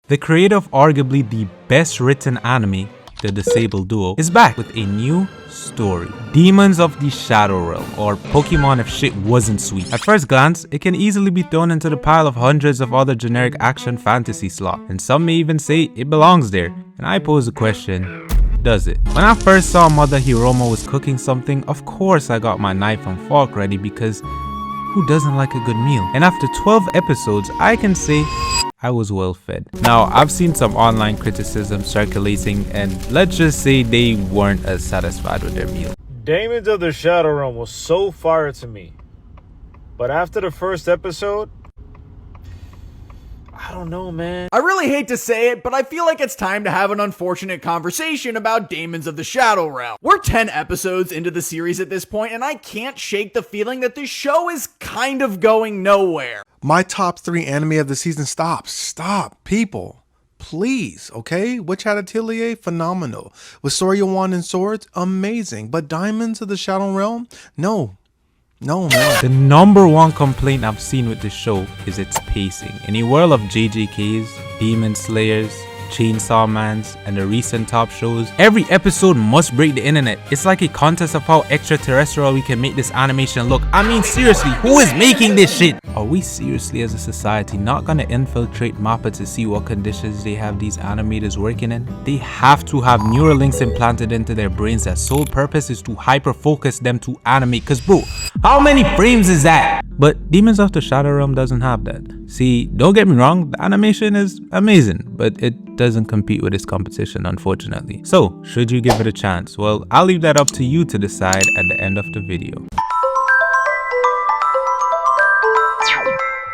The creator of arguably the best written anime, the Disabled Duo, is back with a new story. Demons of the Shadow Realm, or Pokemon if shit wasn't sweet. At first glance, it can easily be thrown into the pile of hundreds of other generic action fantasy slop, and some may even say it belongs there. And I pose the question, does it? When I first saw Mother Hiroma was cooking something, of course I got my knife and fork ready because who doesn't like a good meal? And after 12 episodes, I can say I was well fed. Now, I've seen some online criticism circulating, and let's just say they weren't as satisfied with their meal. Daemons of the Shadow Realm was so fire to me. But after the first episode, I don't know, man. I really hate to say it, but I feel like it's time to have an unfortunate conversation about Daemons of the Shadow Realm. We're 10 episodes into the series at this point, and I can't shake the feeling that this show is kind of going nowhere. My top 3 anime of the season. Stop, people. Please, okay? Witch Hat Atelier, phenomenal. With Sorya Wand and Swords, amazing. But Diamonds of the Shadow Realm? No, man. The number one complaint I've seen with this show is its pacing. In a world of JJKs, Demon Slayers, Chainsaw Mans, and the recent top shows, every episode must break the internet. It's like a contest of how extraterrestrial we can make this animation look. I mean, seriously, who is making this shit? Are we seriously as a society not gonna infiltrate MAPPA to see what conditions they have these animators working in? They have to have neural links implanted into their brains that sole purpose is to hyper focus them to animate, cause bro, how many frames is that? But Demons of the Shadow Realm doesn't have that. See, don't get me wrong, the animation is amazing, but it doesn't compete with its competition, unfortunately. So, should you give it a chance? Well, I'll leave that up to you to decide at the end of the video.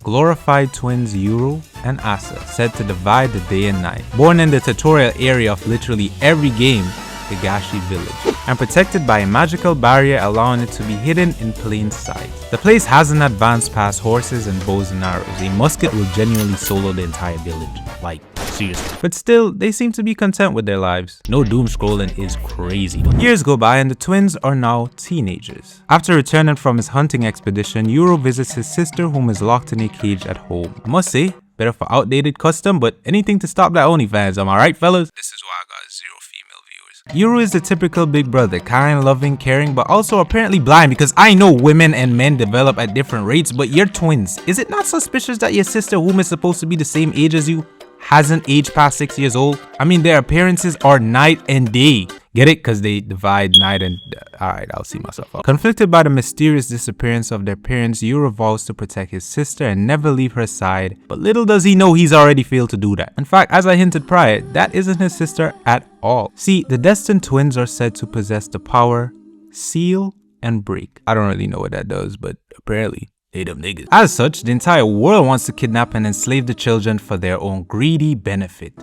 Glorified twins Yuro and Asa, said to divide the day and night. Born in the tutorial area of literally every game, Higashi Village, and protected by a magical barrier allowing it to be hidden in plain sight. The place hasn't advanced past horses and bows and arrows. A musket will genuinely solo the entire village. Like, seriously. But still, they seem to be content with their lives. No doom scrolling is crazy. Years go by and the twins are now teenagers. After returning from his hunting expedition, Yuro visits his sister whom is locked in a cage at home. I must say, bit of an outdated custom, but anything to stop that OnlyFans, am I right, fellas? This is why I got 0 female viewers. Yuro is the typical big brother, kind, loving, caring, but also apparently blind, because I know women and men develop at different rates, but you're twins. Is it not suspicious that your sister, whom is supposed to be the same age as you, hasn't aged past 6 years old? I mean, their appearances are night and day. Get it? Because they divide night and... Alright, I'll see myself out. Conflicted by the mysterious disappearance of their parents, Yuro vows to protect his sister and never leave her side. But little does he know he's already failed to do that. In fact, as I hinted prior, that isn't his sister at all. See, the destined twins are said to possess the power, seal, and break. I don't really know what that does, but apparently... they them niggas. As such, the entire world wants to kidnap and enslave the children for their own greedy benefit.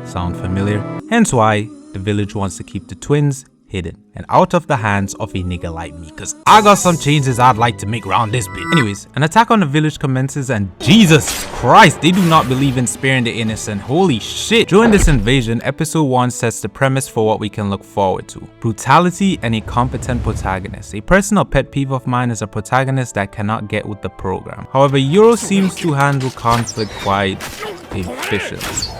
Sound familiar? Hence why the village wants to keep the twins hidden and out of the hands of a nigga like me, cause I got some changes I'd like to make around this bit. Anyways, an attack on the village commences and Jesus Christ, they do not believe in sparing the innocent. Holy shit. During this invasion, episode 1 sets the premise for what we can look forward to. Brutality and a competent protagonist. A personal pet peeve of mine is a protagonist that cannot get with the program. However, Yuro seems to handle conflict quite efficiently.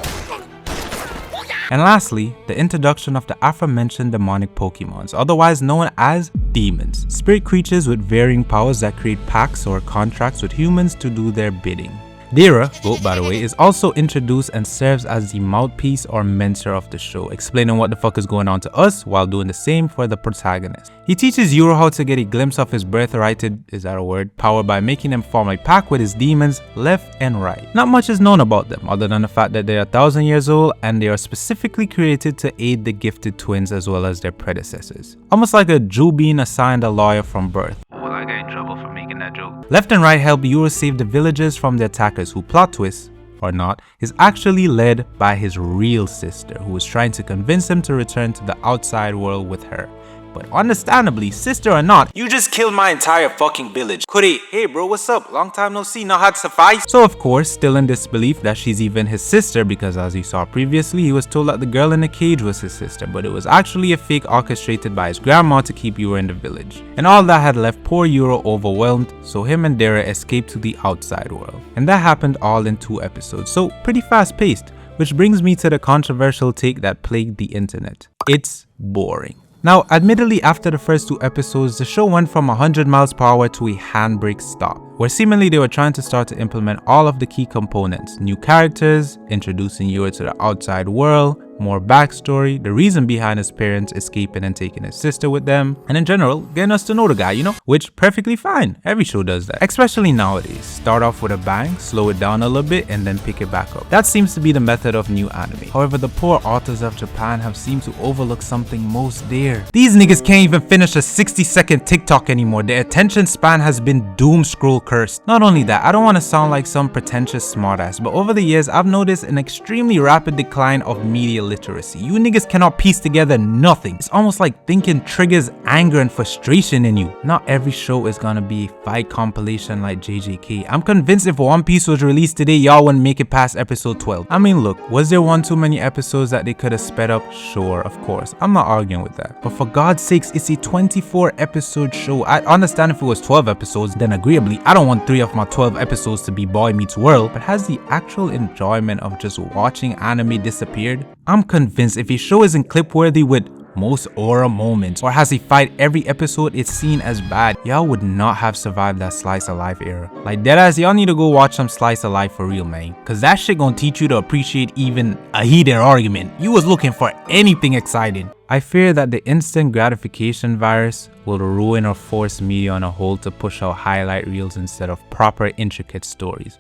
And lastly, the introduction of the aforementioned demonic Pokemons, otherwise known as Demons. Spirit creatures with varying powers that create pacts or contracts with humans to do their bidding. Dira, goat by the way, is also introduced and serves as the mouthpiece or mentor of the show, explaining what the fuck is going on to us while doing the same for the protagonist. He teaches Yuro how to get a glimpse of his birthrighted, is that a word, power by making him form a pack with his demons left and right. Not much is known about them other than the fact that they are 1,000 years old and they are specifically created to aid the gifted twins as well as their predecessors. Almost like a Jew being assigned a lawyer from birth. Will I get in trouble for making that joke? Left and right help Yuro save the villagers from the attackers who, plot twist or not, is actually led by his real sister who is trying to convince him to return to the outside world with her. But understandably, sister or not, you just killed my entire fucking village. Kuri, hey bro, what's up? Long time no see, not had suffice. So of course, still in disbelief that she's even his sister, because as you saw previously, he was told that the girl in the cage was his sister, but it was actually a fake orchestrated by his grandma to keep Yuro in the village. And all that had left poor Yuro overwhelmed, so him and Dara escaped to the outside world. And that happened all in 2 episodes, so pretty fast paced, which brings me to the controversial take that plagued the internet. It's boring. Now, admittedly, after the first 2 episodes, the show went from 100 miles per hour to a handbrake stop, where seemingly they were trying to start to implement all of the key components: new characters, introducing Yuro to the outside world, more backstory, the reason behind his parents escaping and taking his sister with them, and in general, getting us to know the guy, you know, which perfectly fine. Every show does that, especially nowadays. Start off with a bang, slow it down a little bit, and then pick it back up. That seems to be the method of new anime. However, the poor authors of Japan have seemed to overlook something most dear. These niggas can't even finish a 60-second TikTok anymore. Their attention span has been doom scroll cursed. Not only that, I don't want to sound like some pretentious smartass, but over the years, I've noticed an extremely rapid decline of media literacy. You niggas cannot piece together nothing. It's almost like thinking triggers anger and frustration in you. Not every show is gonna be a fight compilation like JJK. I'm convinced if One Piece was released today, y'all wouldn't make it past episode 12. I mean, look, was there one too many episodes that they could have sped up? Sure, of course. I'm not arguing with that. But for God's sakes, it's a 24 episode show. I understand if it was 12 episodes, then agreeably, I don't want 3 of my 12 episodes to be Boy Meets World, but has the actual enjoyment of just watching anime disappeared? I'm convinced if a show isn't clip worthy with most aura moments, or has a fight every episode it's seen as bad, y'all would not have survived that slice of life era. Like deadass, y'all need to go watch some slice of life for real, man, cause that shit gonna teach you to appreciate even a heated argument. You was looking for anything exciting. I fear that the instant gratification virus will ruin or force media on a whole to push out highlight reels instead of proper intricate stories.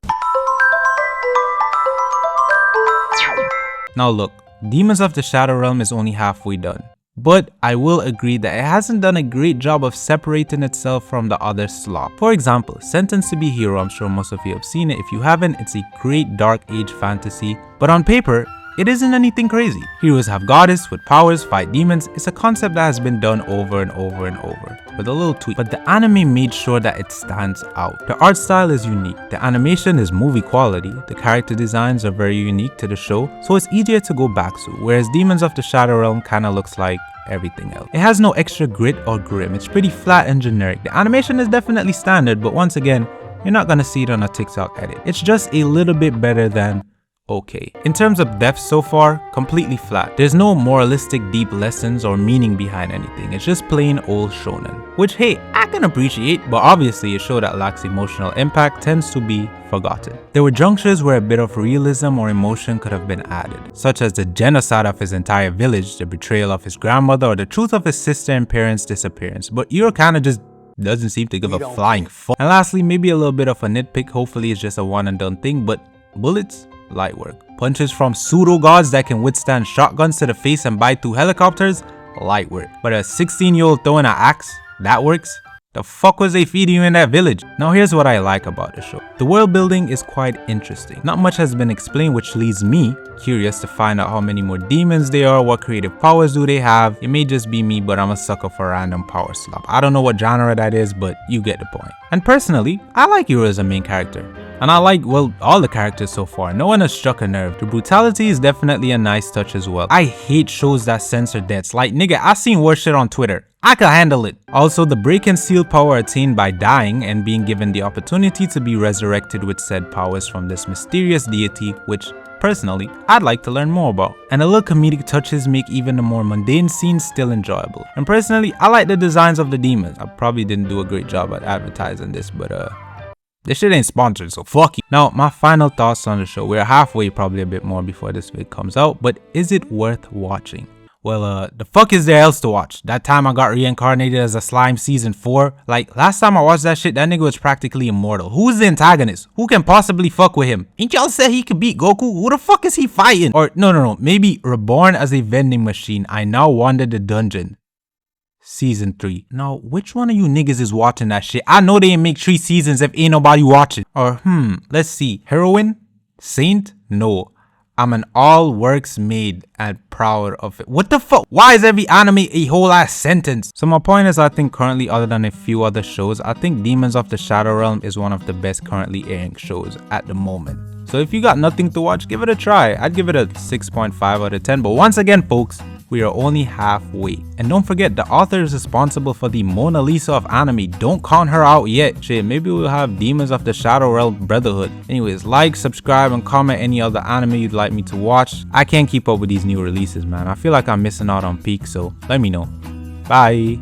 Now look, Demons of the Shadow Realm is only halfway done, but I will agree that it hasn't done a great job of separating itself from the other slop. For example, Sentenced to be Hero, I'm sure most of you have seen it. If you haven't, it's a great dark age fantasy, but on paper, it isn't anything crazy. Heroes have goddess with powers, fight demons. It's a concept that has been done over and over and over with a little tweak, but the anime made sure that it stands out. The art style is unique, the animation is movie quality, the character designs are very unique to the show, so it's easier to go back to, whereas Demons of the Shadow Realm kinda looks like everything else. It has no extra grit or grim, it's pretty flat and generic. The animation is definitely standard, but once again, you're not gonna see it on a TikTok edit. It's just a little bit better than okay. In terms of depth so far, completely flat. There's no moralistic deep lessons or meaning behind anything. It's just plain old shonen, which hey, I can appreciate, but obviously a show that lacks emotional impact tends to be forgotten. There were junctures where a bit of realism or emotion could have been added, such as the genocide of his entire village, the betrayal of his grandmother, or the truth of his sister and parents' disappearance, but Yuro kinda just doesn't seem to give a flying fuck. And lastly, maybe a little bit of a nitpick, hopefully it's just a one and done thing, but bullets? Light work. Punches from pseudo gods that can withstand shotguns to the face and bite through helicopters? Light work. But a 16-year-old throwing an axe? That works? The fuck was they feeding you in that village? Now here's what I like about the show. The world building is quite interesting. Not much has been explained, which leaves me curious to find out how many more demons there are, what creative powers do they have. It may just be me, but I'm a sucker for random power slop. I don't know what genre that is, but you get the point. And personally, I like Yuro as a main character. And I like, well, all the characters so far. No one has struck a nerve. The brutality is definitely a nice touch as well. I hate shows that censor deaths. Like, nigga, I seen worse shit on Twitter. I can handle it. Also, the break and seal power attained by dying and being given the opportunity to be resurrected with said powers from this mysterious deity, which personally, I'd like to learn more about. And the little comedic touches make even the more mundane scenes still enjoyable. And personally, I like the designs of the demons. I probably didn't do a great job at advertising this, but this shit ain't sponsored, so fuck you. Now, my final thoughts on the show. We're halfway, probably a bit more before this vid comes out, but is it worth watching? Well, the fuck is there else to watch? That time I got reincarnated as a slime season 4. Like, last time I watched that shit, that nigga was practically immortal. Who's the antagonist? Who can possibly fuck with him? Ain't y'all said he could beat Goku? Who the fuck is he fighting? Or, no, maybe reborn as a vending machine, I now wander the dungeon. Season 3. Now, which one of you niggas is watching that shit? I know they ain't make 3 seasons if ain't nobody watching. Or, let's see. Heroine? Saint? No. I'm an all works made and proud of it. What the fuck? Why is every anime a whole ass sentence? So my point is, I think currently, other than a few other shows, I think Demons of the Shadow Realm is one of the best currently airing shows at the moment. So if you got nothing to watch, give it a try. I'd give it a 6.5 out of 10. But once again, folks, we are only halfway. And don't forget, the author is responsible for the Mona Lisa of anime. Don't count her out yet. Shit, maybe we'll have Demons of the Shadow Realm Brotherhood. Anyways, like, subscribe, and comment any other anime you'd like me to watch. I can't keep up with these new releases, man. I feel like I'm missing out on peak, so let me know. Bye.